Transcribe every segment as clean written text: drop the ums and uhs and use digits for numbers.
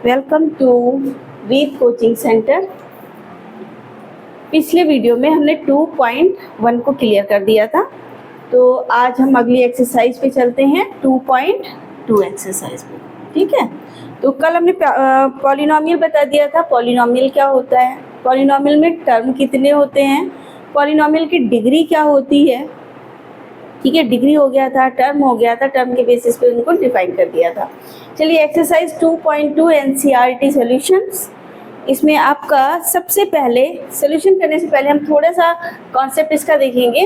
Welcome to read coaching centre. पिछले video में हमने 2.1 को क्लियर कर दिया था, तो आज हम अगली एक्सरसाइज पे चलते हैं 2.2 एक्सरसाइज पे। ठीक है, तो कल हमने पॉलिनोमियल बता दिया था। पॉलिनोमियल क्या होता है, पॉलिनोमियल में टर्म कितने होते हैं, पॉलिनोमियल की डिग्री क्या होती है। ठीक है, डिग्री हो गया था, टर्म हो गया था, टर्म के बेसिस पे उनको डिफाइन कर दिया था। चलिए एक्सरसाइज 2.2 एनसीईआरटी सॉल्यूशंस। इसमें आपका सबसे पहले सॉल्यूशन करने से पहले हम थोड़ा सा कॉन्सेप्ट इसका देखेंगे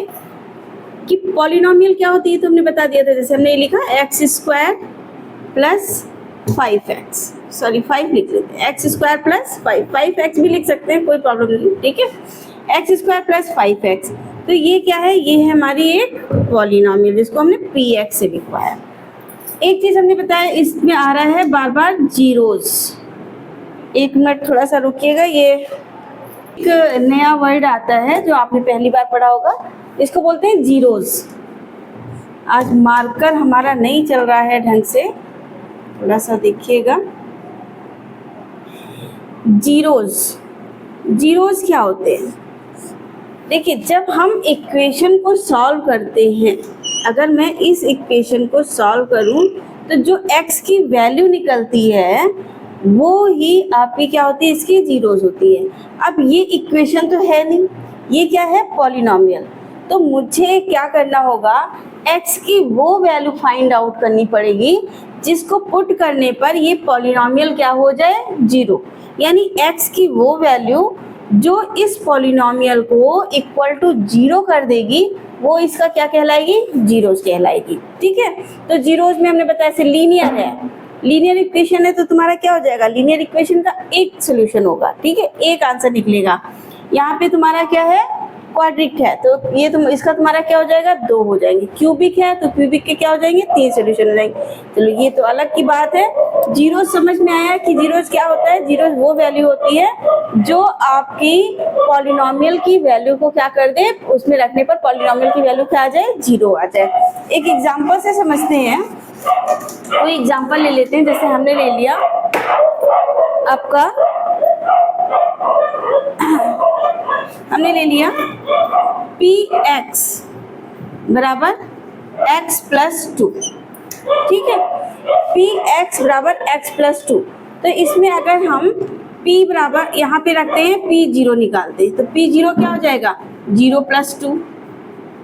कि पॉलिनोमियल क्या होती है। तो हमने बता दिया था, जैसे हमने लिखा x² प्लस 5x, सॉरी 5 लिख लेते हैं, x² प्लस 5x भी लिख सकते हैं, कोई प्रॉब्लम नहीं। ठीक है, x² प्लस 5x, तो ये क्या है, ये है हमारी एक पॉलिनोमियल जिसको हमने px से लिखवाया। एक चीज हमने बताया, इसमें आ रहा है बार बार जीरोस। एक मिनट थोड़ा सा रुकिएगा, ये एक नया वर्ड आता है जो आपने पहली बार पढ़ा होगा, इसको बोलते हैं जीरोस। आज मार्कर हमारा नहीं चल रहा है ढंग से, थोड़ा सा देखिएगा। जीरोस, जीरोस क्या होते हैं? देखिए, जब हम इक्वेशन को सॉल्व करते हैं, अगर मैं इस इक्वेशन को सॉल्व करूं तो जो x की वैल्यू निकलती है वो ही आपकी क्या होती है, इसकी जीरोस होती है। अब ये इक्वेशन तो है नहीं, ये क्या है, पॉलिनोमियल। तो मुझे क्या करना होगा, x की वो वैल्यू फाइंड आउट करनी पड़ेगी जिसको पुट करने पर ये पॉलिनोमियल क्या हो जाए, जीरो। यानी x की वो वैल्यू जो इस पॉलिनोमियल को इक्वल टू जीरो कर देगी, वो इसका क्या कहलाएगी, जीरोस कहलाएगी। ठीक है, तो जीरोस में हमने बताया से लीनियर है, लीनियर इक्वेशन है, तो तुम्हारा क्या हो जाएगा, लीनियर इक्वेशन का एक सोल्यूशन होगा। ठीक है, एक आंसर निकलेगा। यहाँ पे तुम्हारा क्या है, क्वाड्रिक है, तो ये इसका तुम्हारा क्या हो जाएगा, 2 हो जाएंगे। क्यूबिक है तो क्यूबिक के क्या हो जाएंगे, 3 सोल्यूशन हो जाएंगे। चलो ये तो अलग की बात है। जीरोस समझ में आया कि जीरोस क्या होता है, जीरोस वो वैल्यू होती है जो आपकी पॉलिनोमियल की वैल्यू को क्या कर दे, उसमें रखने पर पॉलिनोमियल की वैल्यू क्या आ जाए, जीरो आ जाए। एक एग्जाम्पल से समझते हैं, कोई एग्जाम्पल ले लेते हैं। जैसे हमने ले लिया आपका, हमने ले लिया px बराबर x प्लस 2। ठीक है, px बराबर x प्लस 2, तो इसमें अगर हम p बराबर यहाँ पे रखते हैं, p0 निकालते हैं, तो p0 क्या हो जाएगा, 0 प्लस 2,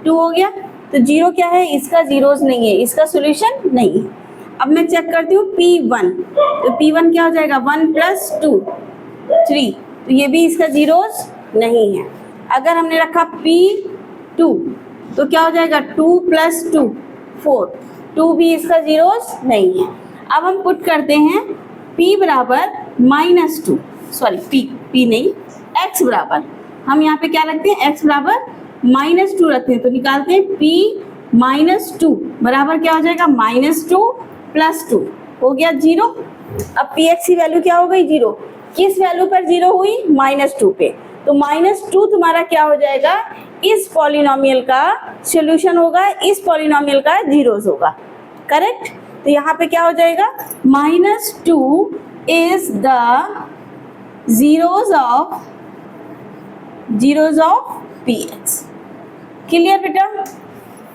2 हो गया। तो 0 क्या है, इसका जीरोस नहीं है, इसका सोल्यूशन नहीं है। अब मैं चेक करती हूँ p1, तो p1 क्या हो जाएगा, 1 प्लस 2 3, तो ये भी इसका जीरोस नहीं है। अगर हमने रखा p2, तो क्या हो जाएगा, 2 प्लस 2 4, 2 भी इसका जीरोस नहीं है। अब हम पुट करते हैं p बराबर -2, सॉरी p नहीं, x बराबर, हम यहाँ पे क्या रखते हैं, x बराबर -2 रखते हैं, तो निकालते हैं p -2 बराबर क्या हो जाएगा, -2 प्लस 2 हो गया 0। अब px की वैल्यू क्या हो गई, 0। किस वैल्यू पर 0 हुई, -2 पे, तो -2 तुम्हारा क्या हो जाएगा, इस पॉलिनोमियल का सॉल्यूशन होगा, इस पॉलिनोमियल का जीरोस होगा। करेक्ट, तो यहाँ पे क्या हो जाएगा, -2 is the zeros of px। Clear बेटा?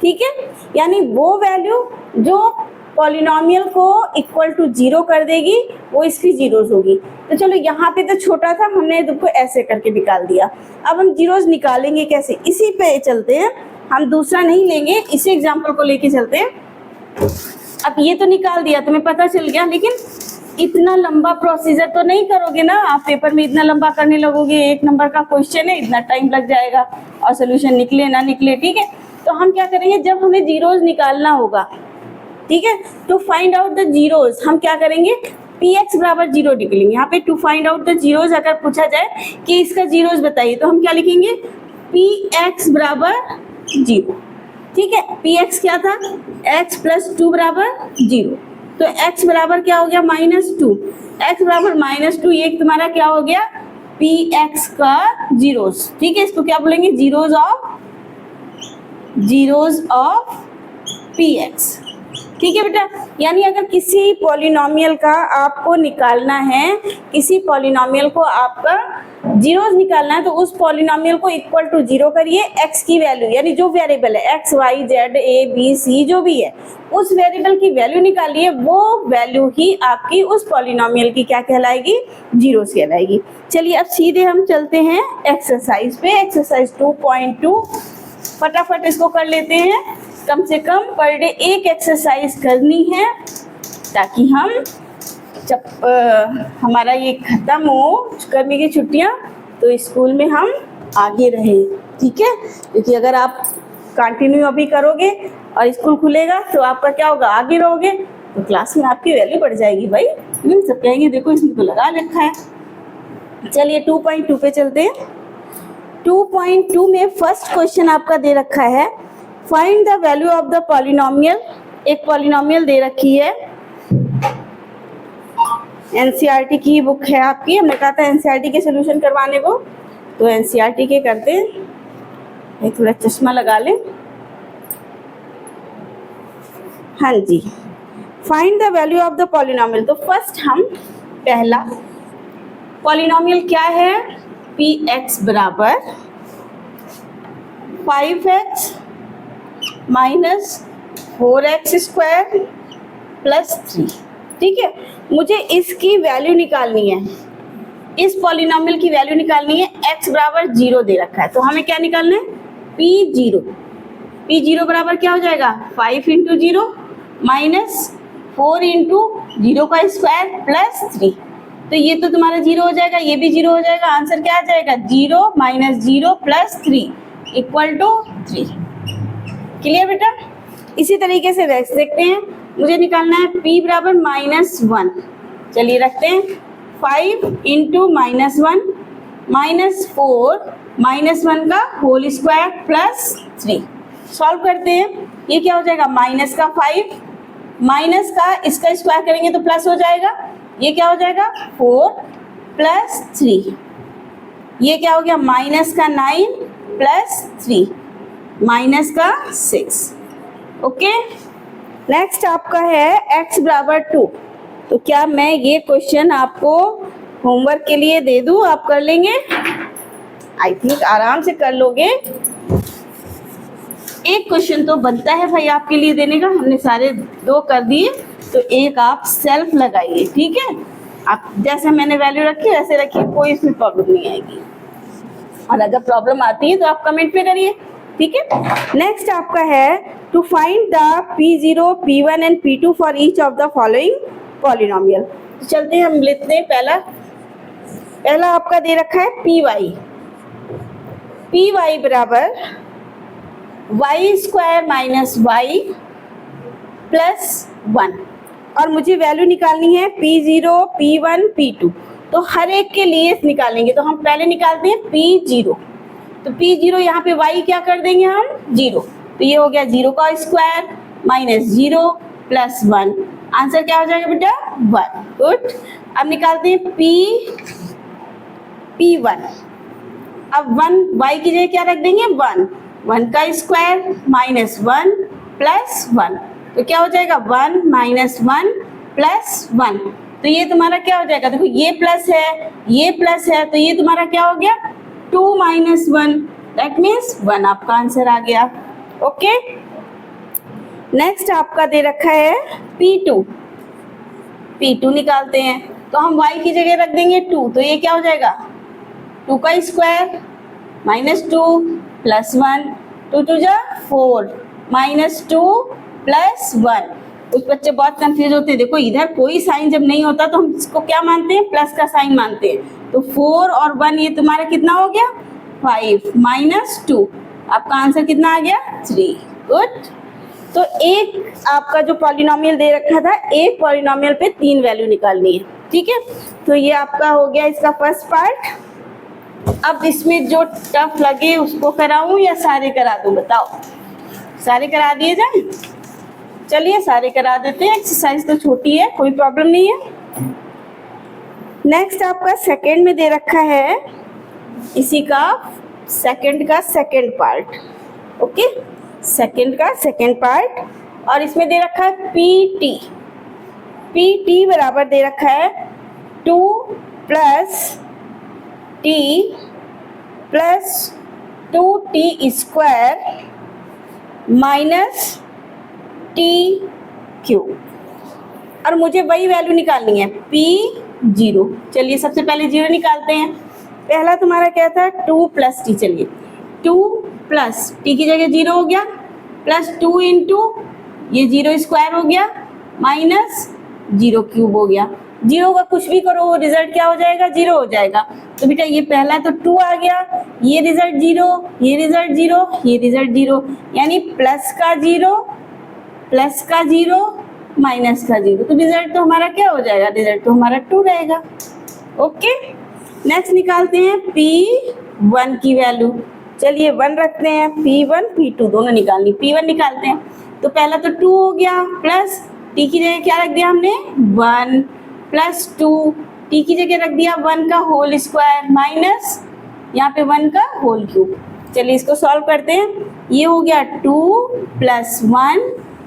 ठीक है, यानी वो वैल्यू जो पॉलिनोमियल को इक्वल टू 0 कर देगी, वो इसकी जीरोस होगी। तो चलो यहाँ पे तो छोटा था, हमने इसको ऐसे करके निकाल दिया। अब हम जीरोस निकालेंगे कैसे, इसी पे चलते हैं, हम दूसरा नहीं लेंगे, इसी एग्जांपल को लेके चलते हैं। अब ये तो निकाल दिया, तुम्हें पता चल गया, लेकिन इतना लंबा प्रोसीजर तो नहीं करोगे ना आप, पेपर में इतना लंबा करने लगोगे, 1 नंबर का क्वेश्चन है, इतना टाइम लग जाएगा और सोल्यूशन निकले ना निकले। ठीक है, तो हम क्या करेंगे, जब हमें जीरोस निकालना होगा, ठीक है, तो फाइंड आउट द जीरोस हम क्या करेंगे, px बराबर 0 निकलेंगे। यहाँ पे to find out the zeros अगर पूछा जाए कि इसका जीरोस बताइए, तो हम क्या लिखेंगे, px बराबर 0। ठीक है, px क्या था, x प्लस 2 बराबर 0, तो x बराबर क्या हो गया, -2, x बराबर -2, ये तुम्हारा क्या हो गया, px का जीरोस। ठीक है, इसको क्या बोलेंगे, जीरोस ऑफ px। ठीक है बेटा। यानी अगर किसी पॉलिनोमियल का आपको निकालना है, किसी पॉलिनोमियल को आपका जीरोस निकालना है, तो उस पॉलिनोमियल को इक्वल टू जीरो करिए, एक्स की वैल्यू यानी जो वेरिएबल है x y z a b c जो भी है उस वेरिएबल की वैल्यू निकालिए, वो वैल्यू ही आपकी उस पॉलिनोमियल की क्या कहलाएगी, जीरोस कहलाएगी। चलिए अब सीधे हम चलते हैं एक्सरसाइज पे, एक्सरसाइज 2.2 फटाफट इसको कर लेते हैं। कम से कम पर डे एक एक्सरसाइज करनी है ताकि हम जब हमारा ये खत्म हो गर्मी की छुट्टियां तो स्कूल में हम आगे रहें, ठीक है। क्योंकि अगर आप कंटिन्यू अभी करोगे और स्कूल खुलेगा तो आपका क्या होगा, आगे रहोगे तो क्लास में आपकी वैल्यू बढ़ जाएगी भाई। सब कहेंगे देखो इसने तो लगा रखा है। चलिए 2.2 पे चलते हैं। 2.2 में फर्स्ट क्वेश्चन आपका दे रखा है, find the value of the polynomial. एक पॉलिनोमियल दे रखी है, एनसीईआरटी की बुक है आपकी, हमने कहा था एनसीईआरटी के सोल्यूशन करवाने को, तो एनसीईआरटी के करते हैं। थोड़ा चश्मा लगा लें। हाँ जी, find the value of the polynomial. तो फर्स्ट हम पहला पॉलिनोमियल क्या है, पी एक्स बराबर 5x minus 4x square plus 3, ठीक है। मुझे इसकी वैल्यू निकालनी है, इस पॉलिनोमियल की वैल्यू निकालनी है। x बराबर 0 दे रखा है तो हमें क्या निकालना है, p0 बराबर क्या हो जाएगा 5 इंटू 0 माइनस 4 इंटू 0 का स्क्वायर प्लस 3। तो ये तो तुम्हारा 0 हो जाएगा, ये भी 0 हो जाएगा। आंसर क्या आ जाएगा, 0 minus 0 plus 3 equal to 3। Clear बेटा। इसी तरीके से नेक्स्ट देखते हैं, मुझे निकालना है p बराबर -1। चलिए रखते हैं 5 इंटू -1 माइनस 4 -1 का होल स्क्वायर प्लस 3। सॉल्व करते हैं, ये क्या हो जाएगा माइनस का 5 माइनस का इसका स्क्वायर करेंगे तो प्लस हो जाएगा, ये क्या हो जाएगा 4 प्लस 3, ये क्या हो गया माइनस का 9 प्लस 3 माइनस का 6। ओके, नेक्स्ट आपका है x बराबर 2। तो क्या मैं ये क्वेश्चन आपको होमवर्क के लिए दे दूं, आप कर लेंगे? आई थिंक आराम से कर लोगे। एक क्वेश्चन तो बनता है भाई आपके लिए देने का, हमने सारे 2 कर दिए तो एक आप सेल्फ लगाइए, ठीक है। आप जैसे मैंने वैल्यू रखी वैसे रखिए, कोई इसमें प्रॉब्लम नहीं आएगी। और अगर प्रॉब्लम आती है तो आप कमेंट पे करिए, ठीक है। नेक्स्ट आपका है to find the p0, p1 and p2 for each of the following polynomial. तो चलते हैं, हम लेते हैं पहला आपका दे रखा है py बराबर y square minus y plus 1 और मुझे वैल्यू निकालनी है p0, p1, p2। तो हर एक के लिए निकालेंगे, तो हम पहले निकालते हैं p0। तो p0 यहाँ पे y क्या कर देंगे हम 0, तो ये हो गया 0 का स्क्वायर माइनस 0 प्लस 1। आंसर क्या हो जाएगा बेटा 1। गुड। अब निकालते हैं p1। अब 1 y की जगह क्या रख देंगे 1 का स्क्वायर माइनस 1 प्लस 1। तो क्या हो जाएगा 1 माइनस 1 प्लस 1। तो ये तुम्हारा क्या हो जाएगा, देखो ये प्लस है तो ये तुम्हारा क्या हो गया 2 माइनस 1, दैट मीन्स 1 आपका आंसर आ गया। ओके, नेक्स्ट आपका दे रखा है p2 निकालते हैं। तो हम y की जगह रख देंगे 2, तो ये क्या हो जाएगा 2 का स्क्वायर माइनस 2 प्लस 1, 2 2 जा 4 माइनस 2 प्लस 1। कुछ बच्चे बहुत कंफ्यूज होते हैं, देखो इधर कोई साइन जब नहीं होता तो हम इसको क्या मानते हैं, प्लस का साइन मानते हैं। तो 4 और 1 ये तुम्हारा कितना हो गया 5 माइनस 2, आपका आंसर कितना आ गया 3। गुड। तो एक आपका जो पॉलिनोमियल दे रखा था, एक पॉलिनोमियल पे 3 वैल्यू निकालनी है, ठीक है। तो ये आपका हो गया इसका फर्स्ट पार्ट। अब इसमें जो टफ लगे उसको कराऊं या सारे करा दूं, बताओ? सारे करा दिए जाए? चलिए सारे करा देते हैं, एक्सरसाइज तो छोटी है, कोई प्रॉब्लम नहीं है। नेक्स्ट आपका सेकंड में दे रखा है इसी का सेकंड पार्ट। ओके, सेकंड का सेकंड पार्ट और इसमें दे रखा है पी टी बराबर दे रखा है 2 plus T plus 2t square minus T cube, और मुझे वही वैल्यू निकालनी है P0। चलिए सबसे पहले 0 निकालते हैं। पहला तुम्हारा क्या था 2 प्लस टी, चलिए 2 प्लस टी की जगह 0 हो गया, प्लस 2 इंटू ये 0 स्क्वायर हो गया माइनस 0 क्यूब हो गया। 0 का कुछ भी करो रिजल्ट क्या हो जाएगा, 0 हो जाएगा। तो बेटा ये पहला तो 2 आ गया, ये रिजल्ट 0, ये रिजल्ट 0, ये रिजल्ट 0, यानी प्लस का 0 माइनस का 0, तो रिजल्ट तो हमारा क्या हो जाएगा, रिजल्ट तो हमारा 2 रहेगा। ओके, नेक्स्ट निकालते हैं P1 की वैल्यू। चलिए 1 रखते हैं, P1 P2 दोनों निकालनी। P1 निकालते हैं तो पहला तो 2 हो गया, प्लस टी की जगह क्या रख दिया हमने 1, प्लस 2 टी की जगह रख दिया 1 का होल स्क्वायर माइनस यहाँ पे 1 का होल क्यूब। चलिए इसको सॉल्व करते हैं। ये हो गया 2 प्लस 1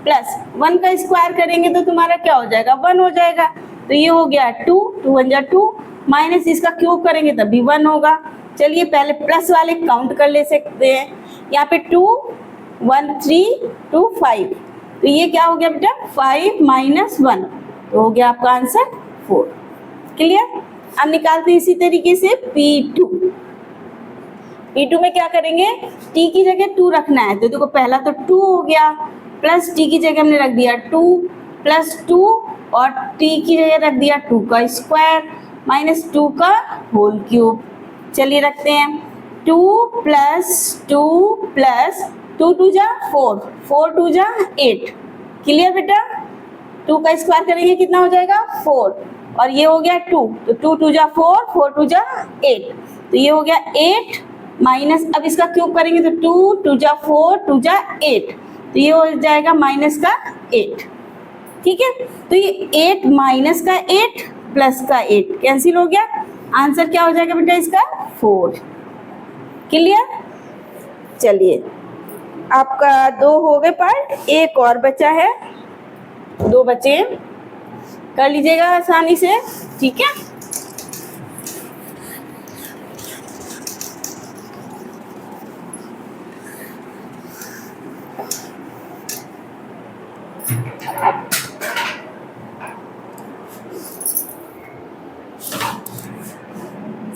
प्लस 1 का स्क्वायर करेंगे तो तुम्हारा क्या हो जाएगा 1 हो जाएगा। तो ये हो गया 2 2 1 जा 2 माइनस इसका क्यूब करेंगे तब भी 1 होगा। चलिए पहले प्लस वाले काउंट कर ले सकते हैं। यहाँ पे 2 1 3 2 5, तो ये क्या हो गया बेटा 5 माइनस 1, तो हो गया आपका आंसर 4। क्लियर। अब निकालते हैं इसी तरीके से P2 में क्या करेंगे, t की जगह 2 रखना है, तो देखो पहला तो 2 हो गया, प्लस t की जगह हमने रख दिया 2 प्लस 2 और t की जगह रख दिया 2 का स्क्वायर माइनस 2 का होल क्यूब। चलिए रखते हैं 2 प्लस 2 प्लस 2 2 जा 4 4 2 जा 8। क्लियर बेटा। 2 का स्क्वायर करेंगे कितना हो जाएगा 4, और ये हो गया 2, तो 2 2 जा 4 4 2 जा 8, तो ये हो गया 8 माइनस, अब इसका क्यूब करेंगे तो 2 2 जा 4 2 जा 8, तो ये हो जाएगा माइनस का 8। ठीक है, तो ये 8 माइनस का 8 प्लस का 8 कैंसिल हो गया, आंसर क्या हो जाएगा बेटा इसका 4। क्लियर। चलिए आपका 2 हो गए पार्ट, एक और बचा है, 2 बचे हैं, कर लीजिएगा आसानी से। ठीक है,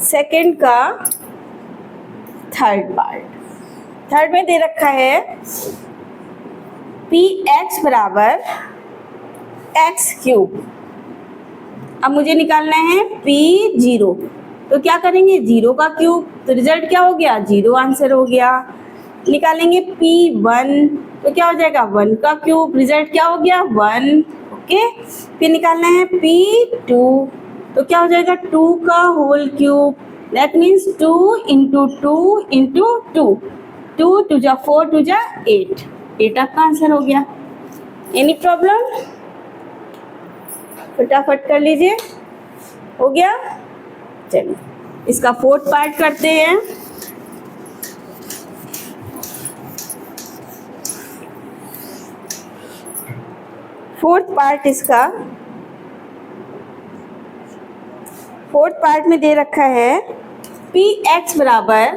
सेकंड का थर्ड पार्ट। थर्ड में दे रखा है px बराबर एक्स क्यूब। अब मुझे निकालना है P0, तो क्या करेंगे 0 का क्यूब, तो रिजल्ट क्या हो गया 0 आंसर हो गया। निकालेंगे P1, तो क्या हो जाएगा 1 का क्यूब, रिजल्ट क्या हो गया 1। ओके, फिर निकालना है P2, तो क्या हो जाएगा 2 का whole cube, that means 2 into 2 into 2, 2 2 जा 4 2 जा 8, 8 आपका आंसर हो गया। एनी प्रॉब्लम, फटाफट कर लीजिए, हो गया। चलिए इसका फोर्थ पार्ट करते हैं। फोर्थ पार्ट में दे रखा है px बराबर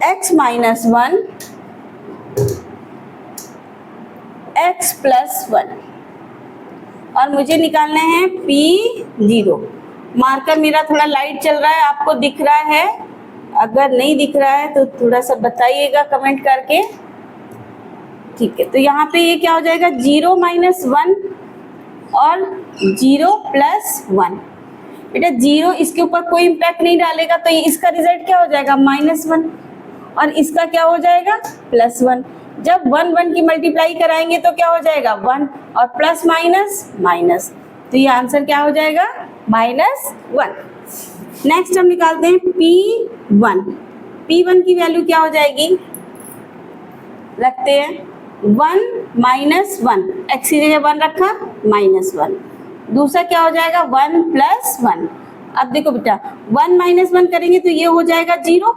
x माइनस 1 x प्लस 1, और मुझे निकालना है P0। मार्कर मेरा थोड़ा लाइट चल रहा है, आपको दिख रहा है, अगर नहीं दिख रहा है तो थोड़ा सा बताइएगा कमेंट करके। ठीक है, तो यहाँ पे ये क्या हो जाएगा 0 माइनस 1 और 0 प्लस 1। बेटा 0 इसके ऊपर कोई इम्पैक्ट नहीं डालेगा, तो ये इसका रिजल्ट क्या हो जाएगा -1, और इसका क्या हो जाएगा +1। जब 1 1 की मल्टीप्लाई कराएंगे तो क्या हो जाएगा 1, और प्लस माइनस माइनस, तो ये आंसर क्या हो जाएगा -1। नेक्स्ट हम निकालते हैं P1 की वैल्यू क्या हो जाएगी, रखते हैं 1 माइनस 1, एक्स की जगह 1 रखा -1, दूसरा क्या हो जाएगा 1 प्लस 1। अब देखो बेटा 1 माइनस 1 करेंगे तो ये हो जाएगा 0,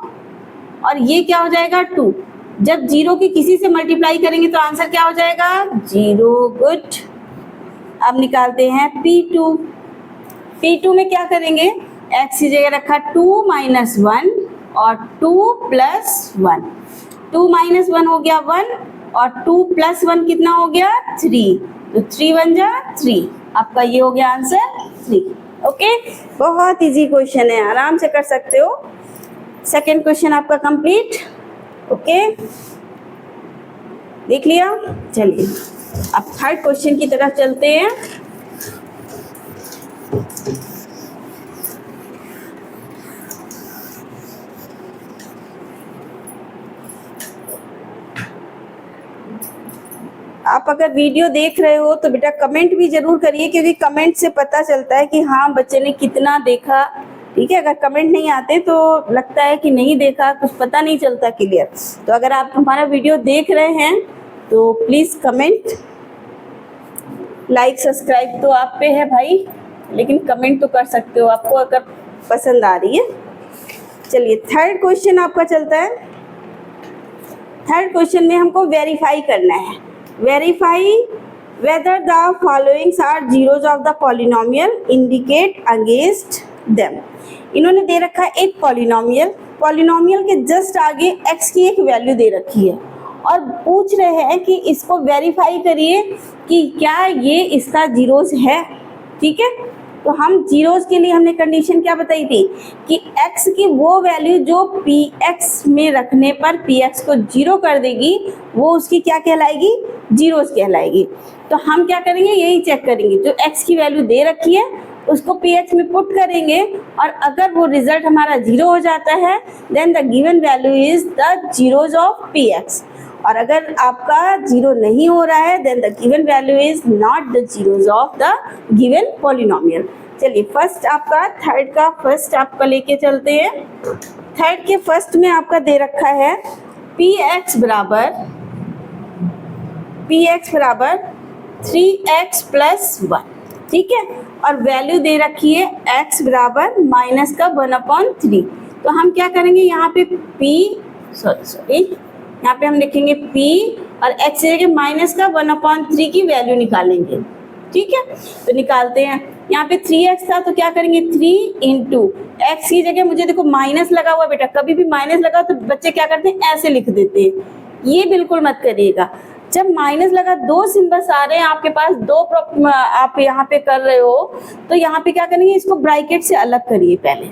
और ये क्या हो जाएगा 2, जब 0 की किसी से मल्टीप्लाई करेंगे तो आंसर क्या हो जाएगा? 0। गुड। अब निकालते हैं P2। P2 में क्या करेंगे? x की जगह रखा 2 - 1 और 2 + 1। 2 - 1 हो गया 1 और 2 + 1 कितना हो गया? 3। तो 3 बन जा 3। आपका ये हो गया आंसर 3। ओके, बहुत इजी क्वेश्चन है, आराम से कर सकते हो। सेकेंड क्वेश्चन आपका कंप्लीट। ओके, देख लिया। चलिए अब थर्ड क्वेश्चन की तरफ चलते हैं। आप अगर वीडियो देख रहे हो तो बेटा कमेंट भी जरूर करिए, क्योंकि कमेंट से पता चलता है कि हाँ बच्चे ने कितना देखा। ठीक है, अगर कमेंट नहीं आते तो लगता है कि नहीं देखा, कुछ पता नहीं चलता क्लियर। तो अगर आप हमारा वीडियो देख रहे हैं तो प्लीज़ कमेंट, लाइक सब्सक्राइब तो आप पे है भाई, लेकिन कमेंट तो कर सकते हो आपको अगर पसंद आ रही है। चलिए थर्ड क्वेश्चन आपका चलता है। थर्ड क्वेश्चन में हमको वेरीफाई करना है। Verify whether the followings are zeros of the polynomial, indicate against them। इन्होंने दे रखा है एक पॉलिनोमियल, पॉलिनोमियल के जस्ट आगे x की एक वैल्यू दे रखी है और पूछ रहे हैं कि इसको वेरीफाई करिए कि क्या ये इसका जीरोस है। ठीक है, तो हम जीरोस के लिए हमने कंडीशन क्या बताई थी कि x की वो वैल्यू जो px में रखने पर px को जीरो कर देगी वो उसकी क्या कहलाएगी? जीरोस कहलाएगी। तो हम क्या करेंगे, यही चेक करेंगे, जो x की वैल्यू दे रखी है उसको px में पुट करेंगे और अगर वो रिजल्ट हमारा जीरो हो जाता है then the given value is the zeros of px, और अगर आपका जीरो नहीं हो रहा है then the given value is not the zeros of the given polynomial. चलिए फर्स्ट आपका थर्ड का फर्स्ट आपका लेके चलते हैं। थर्ड के फर्स्ट में आपका दे रखा है px बराबर 3x + 1। ठीक है, और वैल्यू दे रखी है x बराबर माइनस का 1/3। तो हम क्या करेंगे, यहाँ पे यहाँ पे हम लिखेंगे p और x की जगह माइनस का 1/3 की वैल्यू निकालेंगे। ठीक है, तो निकालते हैं। यहाँ पे 3x था तो क्या करेंगे 3 इंटू x की जगह, मुझे देखो माइनस लगा हुआ बेटा, कभी भी माइनस लगा तो बच्चे क्या करते हैं ऐसे लिख देते हैं, ये बिल्कुल मत करिएगा। जब माइनस लगा दो सिंबल्स आ रहे हैं आपके पास, दो आप यहाँ पे कर रहे हो तो यहाँ पे क्या करेंगे, इसको ब्रैकेट से अलग करिए पहले।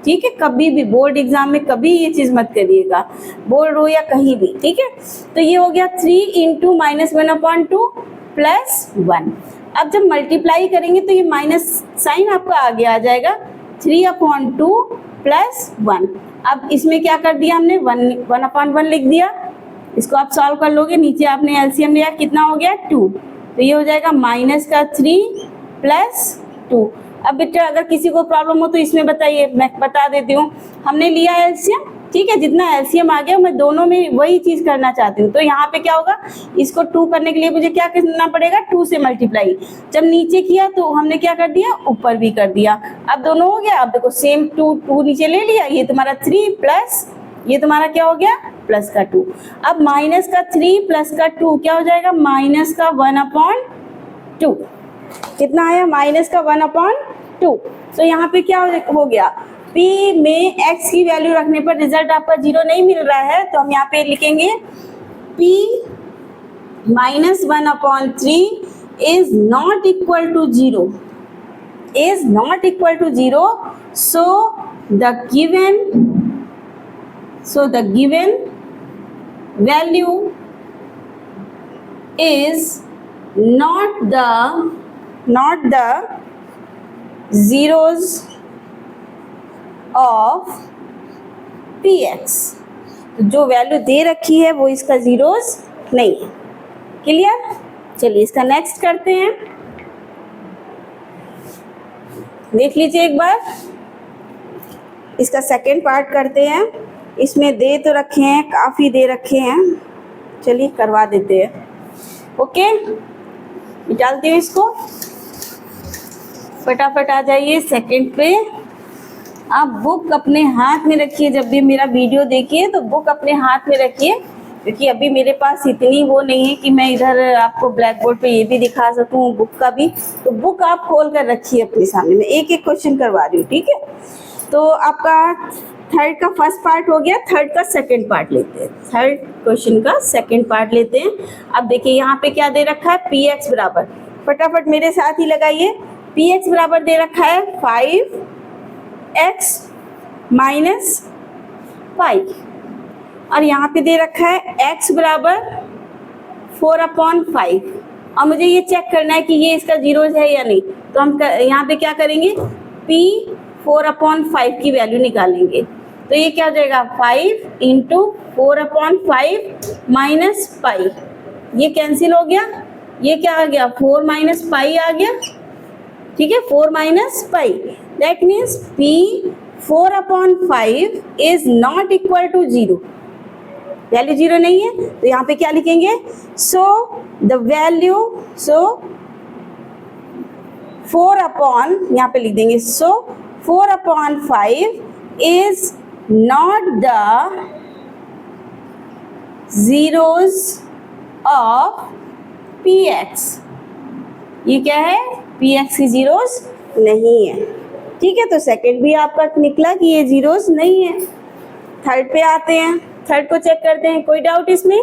ठीक है, कभी भी बोर्ड एग्जाम में कभी ये चीज मत करिएगा, बोर्ड हो या कहीं भी। ठीक है, तो ये हो गया 3 इंटू -1/2 + 1। अब जब मल्टीप्लाई करेंगे तो ये माइनस साइन आपका आगे आ जाएगा, 3/2 + 1। अब इसमें क्या कर दिया हमने, 1/1 लिख दिया। इसको आप सॉल्व कर लोगे, नीचे आपने एलसीएम लिया, कितना हो गया 2, तो ये हो जाएगा -3 + 2। अब बेटा अगर किसी को प्रॉब्लम हो तो इसमें बताइए, मैं बता देती हूँ। हमने लिया एलसीएम, ठीक है, जितना एलसीएम आ गया मैं दोनों में वही चीज करना चाहती हूँ। तो यहाँ पे क्या होगा, इसको 2 करने के लिए मुझे क्या करना पड़ेगा, 2 से मल्टीप्लाई। जब नीचे किया तो हमने क्या कर दिया, ऊपर भी कर दिया। अब दोनों हो गया। अब देखो सेम 2 नीचे ले लिया, ये तुम्हारा 3 प्लस ये तुम्हारा क्या हो गया प्लस का 2। अब माइनस का 3 प्लस का 2 क्या हो जाएगा, माइनस का 1/2। कितना आया, माइनस का 1/2। तो यहाँ पे क्या हो गया, p में x की वैल्यू रखने पर रिजल्ट आपका 0 नहीं मिल रहा है, तो हम यहाँ पे लिखेंगे p -1/3 is not equal to 0, is not equal to 0, so the given value is not the zeros of px। तो जो वैल्यू दे रखी है वो इसका जीरोस नहीं है। क्लियर। चलिए इसका नेक्स्ट करते हैं, देख लीजिए एक बार। इसका सेकेंड पार्ट करते हैं। इसमें दे तो रखे हैं, काफ़ी दे रखे हैं, चलिए करवा देते हैं। ओके, निकालते हैं इसको, फटाफट आ जाइए सेकंड पे। आप बुक अपने हाथ में रखिए, जब भी मेरा वीडियो देखिए तो बुक अपने हाथ में रखिए, क्योंकि अभी मेरे पास इतनी वो नहीं है कि मैं इधर आपको ब्लैक बोर्ड पे ये भी दिखा सकूं बुक का भी। तो बुक आप खोल कर रखिए अपने सामने, में एक एक क्वेश्चन करवा रही हूँ, ठीक है। तो आपका थर्ड का फर्स्ट पार्ट हो गया, थर्ड का सेकंड पार्ट लेते हैं, थर्ड क्वेश्चन का सेकंड पार्ट लेते हैं। अब देखिए यहाँ पे क्या दे रखा है, पी एक्स बराबर, फटाफट मेरे साथ ही लगाइए, पी एक्स बराबर दे रखा है 5x माइनस 5 और यहाँ पे दे रखा है x बराबर 4/5 और मुझे ये चेक करना है कि ये इसका जीरोज है या नहीं। तो हम यहाँ पे क्या करेंगे, p 4/5 की वैल्यू निकालेंगे। तो ये क्या हो जाएगा, 5 इंटू 4/5 माइनस पाई, ये कैंसिल हो गया, ये क्या आ गया 4 माइनस पाई आ गया, ठीक है, 4 minus pi. That means p 4/5 is not equal to 0, value 0 नहीं है। तो यहाँ पे क्या लिखेंगे, सो द वैल्यू, सो 4 यहाँ पे लिख देंगे, सो 4/5 is not the zeros of px। ये क्या है, px की जीरोस नहीं है, ठीक है। तो सेकंड भी आपका निकला कि ये जीरोस नहीं है। थर्ड पे आते हैं, थर्ड को चेक करते हैं, कोई डाउट इसमें,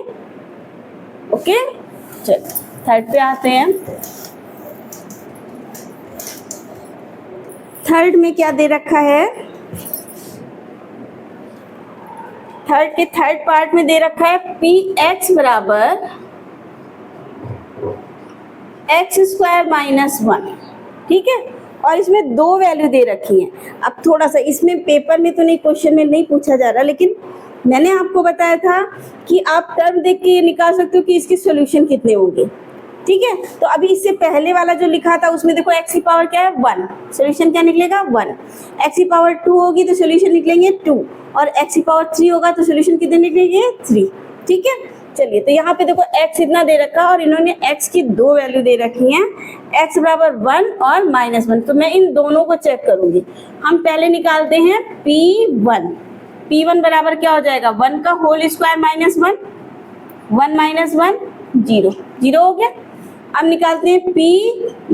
ओके। चलो थर्ड पे आते हैं। थर्ड में क्या दे रखा है, थर्ड के थर्ड पार्ट में दे रखा है पी एक्स बराबर x² माइनस 1, ठीक है। और इसमें दो वैल्यू दे रखी हैं। अब थोड़ा सा इसमें पेपर में तो नहीं, क्वेश्चन में नहीं पूछा जा रहा, लेकिन मैंने आपको बताया था कि आप टर्म देख के ये निकाल सकते हो कि इसके सॉल्यूशन कितने होंगे, ठीक है। तो अभी इससे पहले वाला जो लिखा था उसमें देखो x की पावर क्या है 1, सॉल्यूशन क्या निकलेगा 1, x की पावर 2 होगी तो सॉल्यूशन निकलेंगे 2 और x की पावर 3 होगा तो सॉल्यूशन कितने निकलेंगे 3, ठीक है। चलिए तो यहाँ पे देखो x इतना दे रखा और इन्होंने x की दो वैल्यू दे रखी हैं, x बराबर 1 और -1। तो मैं इन दोनों को चेक करूंगी। हम पहले निकालते हैं p1, p1 बराबर क्या हो जाएगा 1 का होल स्क्वायर माइनस 1, 1 माइनस 1 0, 0 हो गया। अब निकालते हैं p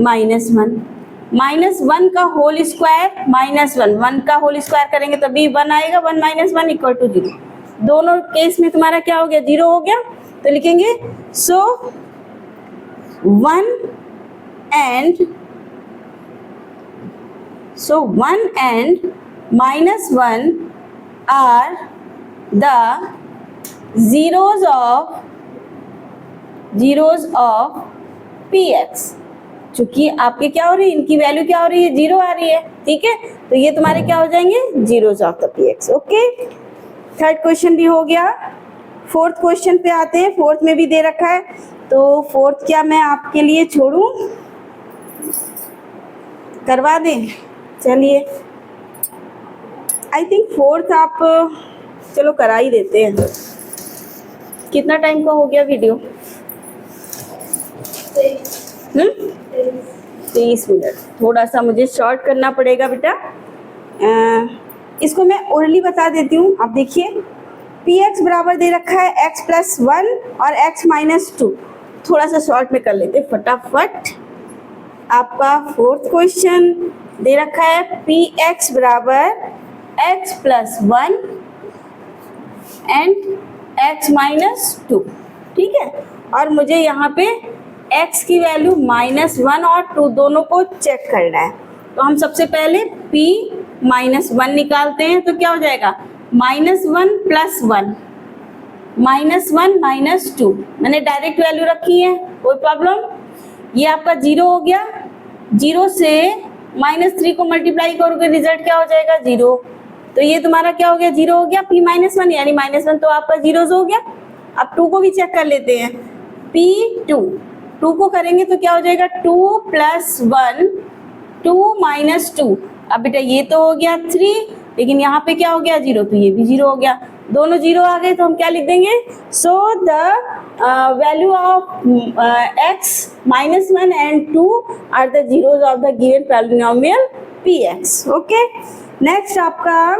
माइनस 1, माइनस 1 का होल स्क्वायर माइनस 1, 1 का होल स्क्वायर करेंगे तभी 1 आएगा, 1 माइनस 1 इक्वल टू 0। दोनों केस में तुम्हारा क्या हो गया 0 हो गया। तो लिखेंगे so 1 and -1 are the zeros of px। चूंकि आपके क्या हो रही है, इनकी वैल्यू क्या हो रही है 0 आ रही है, ठीक है। तो ये तुम्हारे क्या हो जाएंगे zeros of the px, okay. Third question भी हो गया। फोर्थ क्वेश्चन पे आते हैं। फोर्थ में भी दे रखा है, तो फोर्थ क्या मैं आपके लिए छोड़ूं, करवा दें। चलिए आई थिंक फोर्थ आप चलो करा ही देते हैं। कितना टाइम का हो गया वीडियो, 30 मिनट। थोड़ा सा मुझे शॉर्ट करना पड़ेगा बेटा। इसको मैं ओरली बता देती हूँ। आप देखिए पी एक्स बराबर दे रखा है x + 1 और x - 2। थोड़ा सा शॉर्ट में कर लेते फटाफट। आपका फोर्थ क्वेश्चन दे रखा है पी एक्स बराबर x + 1 एंड x - 2, ठीक है। और मुझे यहाँ पे x की वैल्यू -1 और 2 दोनों को चेक करना है। तो हम सबसे पहले p -1 निकालते हैं। तो क्या हो जाएगा -1 + 1, -1 - 2। मैंने डायरेक्ट वैल्यू रखी है, कोई प्रॉब्लम। ये आपका 0 हो गया। 0 से -3 को मल्टीप्लाई करोगे रिजल्ट क्या हो जाएगा 0। तो ये तुम्हारा क्या हो गया 0 हो गया। p -1 यानी -1 तो आपका 0 हो गया। अब 2 को भी चेक कर लेते हैं। p2, 2 को करेंगे तो क्या हो जाएगा 2 + 1, 2 - 2। अब बेटा ये तो हो गया 3, लेकिन यहाँ पे क्या हो गया 0, तो ये भी 0 हो गया। दोनों 0 आ गए तो हम क्या लिख देंगे, so the value of x -1 and 2 are the zeros of the given polynomial px, okay. Next आपका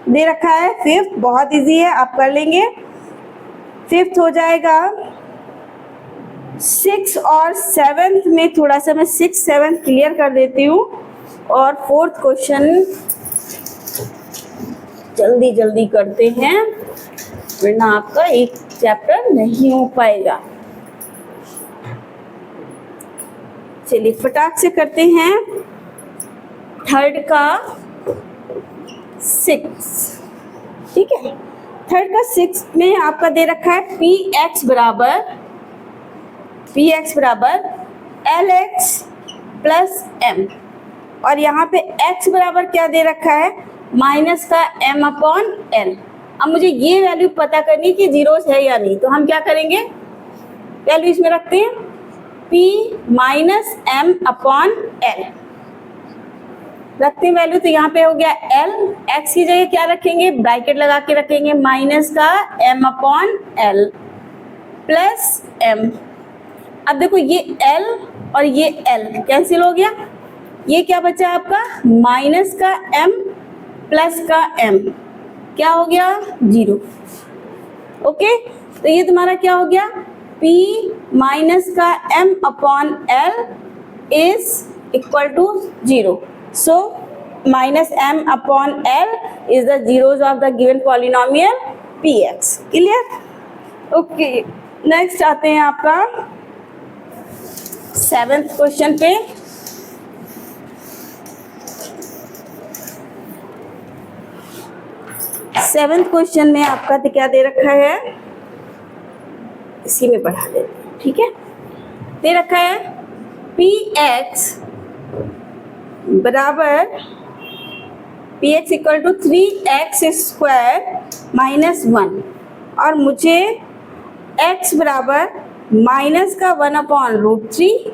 दे रखा है फिफ्थ, बहुत इजी है, आप कर लेंगे। फिफ्थ हो जाएगा 6 और 7th में थोड़ा सा मैं 6 7 क्लियर कर देती हूँ और फोर्थ क्वेश्चन जल्दी जल्दी करते हैं वरना आपका एक चैप्टर नहीं हो पाएगा। चलिए फटाक से करते हैं। थर्ड का 6, ठीक है। थर्ड का 6 में आपका दे रखा है px बराबर lx प्लस m और यहाँ पे x बराबर क्या दे रखा है माइनस का m अपॉन l। अब मुझे ये वैल्यू पता करनी कि जीरोस है या नहीं, तो हम क्या करेंगे, वैल्यू इसमें रखते हैं p minus m upon l रखते हैं वैल्यू। तो यहाँ पे हो गया l, x की जगह क्या रखेंगे, ब्रैकेट लगा के रखेंगे माइनस का m upon l plus m। अब देखो ये l और ये l कैंसिल हो गया, ये क्या बचा आपका माइनस का m प्लस का m क्या हो गया 0। ओके, तो ये तुम्हारा क्या हो गया p माइनस का m upon l is equal to 0। So minus m upon l is the zeros of the given polynomial px. Clear? Okay. Next आते हैं आपका 7th क्वेश्चन पे। सेवेंथ क्वेश्चन में आपका तो क्या दे रखा है, इसी में बढ़ा देते हैं, ठीक है। दे रखा है px बराबर px equal to 3x square minus 1 और मुझे x बराबर माइनस का 1 upon root 3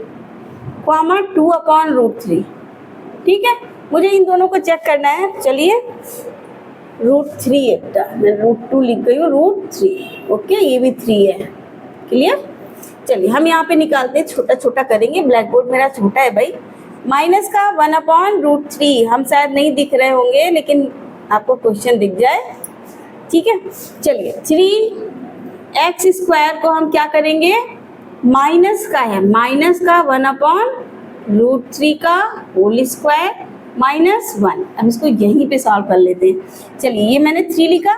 comma 2 upon root 3, ठीक है। मुझे इन दोनों को चेक करना है। चलिए रूट 3 एकटा मैं रूट 2 लिख गई हूँ, रूट 3 ओके, ये भी 3 है। क्लियर? चलिए हम यहाँ पे निकालते हैं, छोटा छोटा करेंगे, ब्लैक बोर्ड मेरा छोटा है भाई। माइनस का 1 अपॉन रूट 3 हम शायद नहीं दिख रहे होंगे लेकिन आपको क्वेश्चन दिख जाए, ठीक है। चलिए 3x स्क्वायर को हम क्या करेंगे, माइनस का है, माइनस का 1 अपॉन रूट 3 का होल स्क्वायर माइनस 1। अब इसको यहीं पे सॉल्व कर लेते हैं। चलिए ये मैंने 3 लिखा,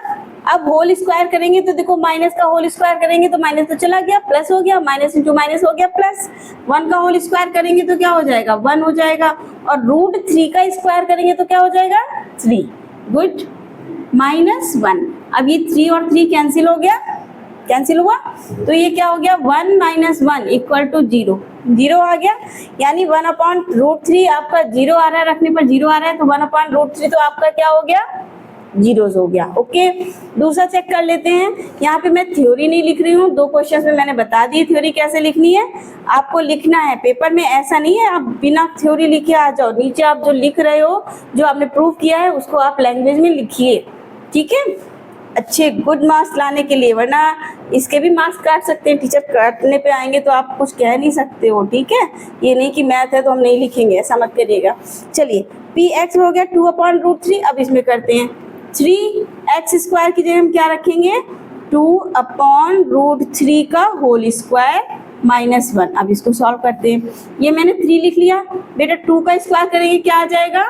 अब होल स्क्वायर करेंगे तो देखो माइनस का होल स्क्वायर करेंगे तो माइनस तो चला गया, प्लस हो गया, माइनस इंटू माइनस हो गया प्लस। 1 का होल स्क्वायर करेंगे तो क्या हो जाएगा 1 हो जाएगा और रूट 3 का स्क्वायर करेंगे तो क्या हो जाएगा 3। Good, minus 1। अब ये 3 और 3 कैंसिल हो गया, कैंसिल हुआ तो ये क्या हो गया 1 माइनस 1 इक्वल टू 0, 0 आ गया। यानी 1 अपॉन रूट 3 आपका 0 आ रहा है, रखने पर 0 आ रहा है तो 1 अपॉन रूट 3 तो आपका क्या हो गया जीरोस हो गया। ओके, दूसरा चेक कर लेते हैं। यहाँ पे मैं थ्योरी नहीं लिख रही हूँ, 2 क्वेश्चन में मैंने बता दी थ्योरी कैसे लिखनी है। आपको लिखना है पेपर में, ऐसा नहीं है आप बिना थ्योरी लिखे आ जाओ। नीचे आप जो लिख रहे हो, जो आपने प्रूव किया है उसको आप लैंग्वेज में लिखिए, ठीक है, अच्छे गुड मार्क्स लाने के लिए, वरना इसके भी मार्क्स काट सकते हैं टीचर। काटने पे आएंगे तो आप कुछ कह नहीं सकते हो, ठीक है। ये नहीं कि मैथ है तो हम नहीं लिखेंगे, ऐसा मत करिएगा। चलिए px हो गया 2 अपॉन रूट 3। अब इसमें करते हैं 3x स्क्वायर की जगह हम क्या रखेंगे 2 अपॉन रूट 3 का होल स्क्वायर माइनस 1। अब इसको सॉल्व करते हैं। ये मैंने 3 लिख लिया बेटा, 2 का स्क्वायर करेंगे क्या आ जाएगा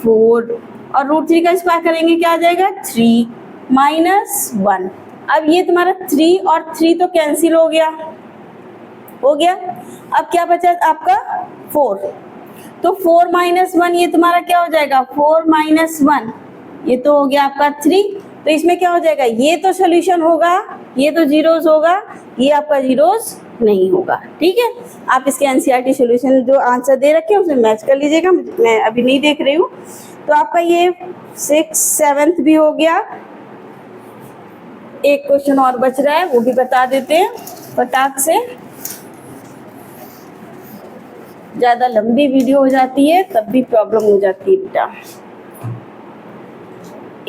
4 और रूट 3 का स्क्वायर करेंगे क्या आ जाएगा 3 माइनस 1। अब ये तुम्हारा 3 और 3 तो कैंसिल हो गया, हो गया। अब क्या बचा आपका 4, तो 4 माइनस 1 ये तुम्हारा क्या हो जाएगा 4 माइनस 1, ये तो हो गया आपका 3। तो इसमें क्या हो जाएगा, ये तो सोल्यूशन होगा, ये तो जीरोस होगा, ये आपका जीरोस नहीं होगा, ठीक है। आप इसके एनसीईआरटी सॉल्यूशन जो आंसर दे रखे हैं उसे मैच कर लीजिएगा, मैं अभी नहीं देख रही हूँ। तो आपका ये 6 7 भी हो गया। एक क्वेश्चन और बच रहा है, वो भी बता देते हैं फटाक से, ज्यादा लंबी वीडियो हो जाती है तब भी प्रॉब्लम हो जाती है बेटा।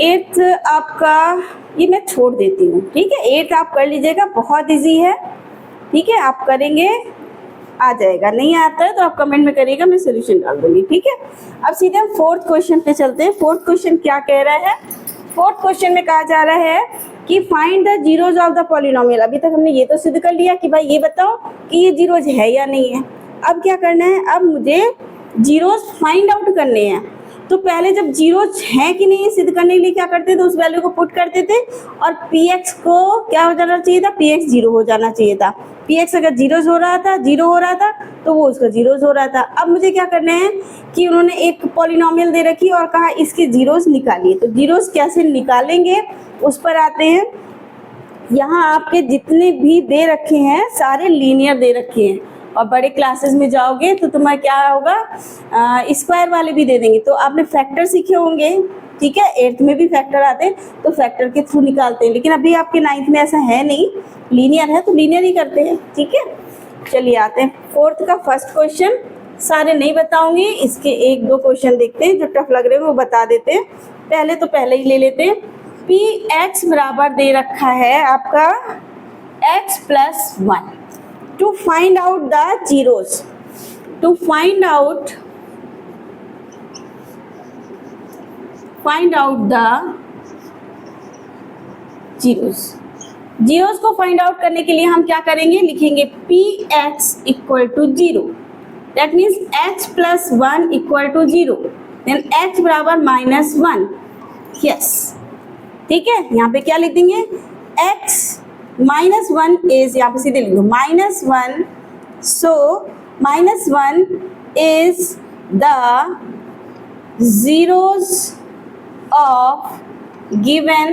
8 आपका ये मैं छोड़ देती हूँ, ठीक है। 8 आप कर लीजिएगा, बहुत इजी है, ठीक है। आप करेंगे आ जाएगा, नहीं आता है तो आप कमेंट में करिएगा, मैं सोल्यूशन डाल दूंगी, ठीक है। अब सीधे हम 4th क्वेश्चन पे चलते हैं। 4th क्वेश्चन क्या कह रहा है, 4th क्वेश्चन में कहा जा रहा है कि find the zeros of the polynomial. अभी तक हमने ये तो सिद्ध कर लिया कि भाई ये बताओ कि ये जीरोज है या नहीं है। अब क्या करना है, अब मुझे जीरोज फाइंड आउट करने हैं। तो पहले जब जीरोज हैं कि नहीं सिद्ध करने के लिए क्या करते थे, उस वैल्यू को पुट करते थे और px को क्या हो जाना चाहिए था, px जीरो हो जाना चाहिए था। px अगर जीरोज हो रहा था, जीरो हो रहा था तो वो उसका जीरोज हो रहा था। अब मुझे क्या करना है कि उन्होंने एक पॉलिनोमियल दे रखी और कहा इसके जीरोज निकालिए। तो जीरोज कैसे निकालेंगे उस पर आते हैं। यहाँ आपके जितने भी दे रखे हैं सारे लीनियर दे रखे हैं और बड़े क्लासेस में जाओगे तो तुम्हारा क्या होगा, स्क्वायर वाले भी दे देंगे। तो आपने फैक्टर सीखे होंगे, ठीक है, 8th में भी फैक्टर आते हैं तो फैक्टर के थ्रू निकालते हैं, लेकिन अभी आपके 9th में ऐसा है नहीं, लीनियर है तो लीनियर ही करते हैं, ठीक है। चलिए आते हैं 4th का फर्स्ट क्वेश्चन। सारे नहीं बताऊंगी, इसके 1-2 क्वेश्चन देखते हैं जो टफ लग रहे हैं वो बता देते हैं। पहले ही ले लेते हैं। पी एक्स बराबर दे रखा है आपका x + 1 to find out the zeros, to find out the zeros को फाइंड आउट करने के लिए हम क्या करेंगे, लिखेंगे px = 0, that means x + 1 = 0, then x बराबर -1, यस, ठीक है। यहाँ पे क्या लिख देंगे, x -1 इज, यहाँ पे सीधे लिख दो -1, सो -1 is the zeros of given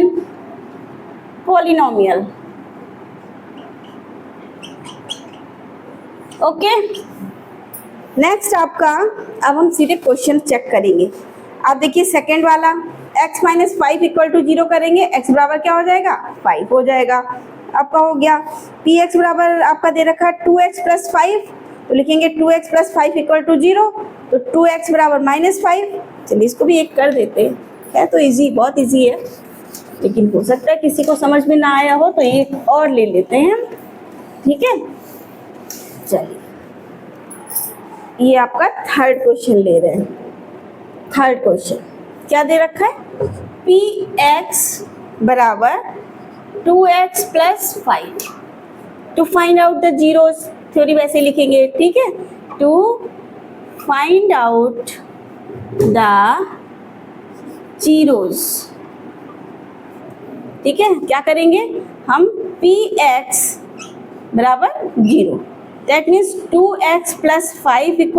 polynomial, okay. Next आपका, अब हम सीधे क्वेश्चन चेक करेंगे। आप देखिए सेकंड वाला x - 5 = 0 करेंगे, x बराबर क्या हो जाएगा, 5 हो जाएगा। आपका हो गया px बराबर आपका दे रखा है 2x + 5, तो लिखेंगे 2x + 5 = 0, तो 2x बराबर -5। चलिए इसको भी एक कर देते हैं, है तो इजी, बहुत इजी है, लेकिन हो सकता है किसी को समझ में ना आया हो तो एक और ले लेते हैं, ठीक है। चलिए ये आपका थर्ड क्वेश्चन ले रहे हैं। थर्ड क्वेश्चन क्या दे रखा है, px बराबर 2x + 5 to find out the zeros, theory वैसे लिखेंगे, ठीक है, to find out the zeros, ठीक है। क्या करेंगे हम, px बराबर 0, दैट मीन्स 2x + 5 =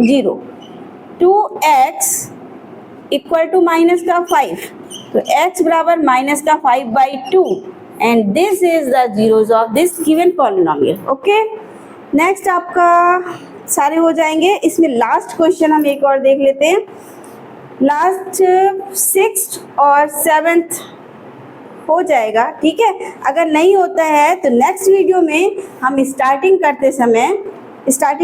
0, 2x = -5, तो x बराबर -5/2 and this is the zeros of this given polynomial, okay. Next आपका सारे हो जाएंगे। इसमें लास्ट क्वेश्चन हम एक और देख लेते हैं। लास्ट 6th और 7th हो जाएगा, ठीक है। अगर नहीं होता है तो नेक्स्ट वीडियो में हम स्टार्टिंग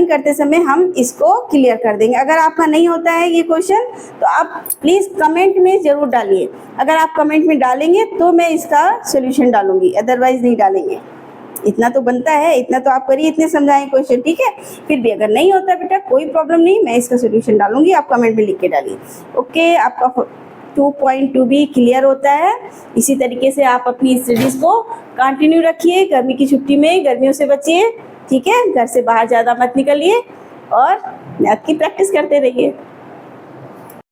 करते समय हम इसको क्लियर कर देंगे। अगर आपका नहीं होता है ये क्वेश्चन तो आप प्लीज़ कमेंट में ज़रूर डालिए। अगर आप कमेंट में डालेंगे तो मैं इसका सोल्यूशन डालूंगी, अदरवाइज नहीं डालेंगे। इतना तो बनता है, इतना तो आप करिए, इतने समझाएं क्वेश्चन, ठीक है। फिर भी अगर नहीं होता बेटा कोई प्रॉब्लम नहीं, मैं इसका सोल्यूशन डालूंगी, आप कमेंट में लिख के डालिए, ओके। आपका 2.2 भी क्लियर होता है। इसी तरीके से आप अपनी स्टडीज़ को कंटिन्यू रखिए। गर्मी की छुट्टी में गर्मियों से बचिए, ठीक है। घर से बाहर ज़्यादा मत निकलिए और मैथ की प्रैक्टिस करते रहिए।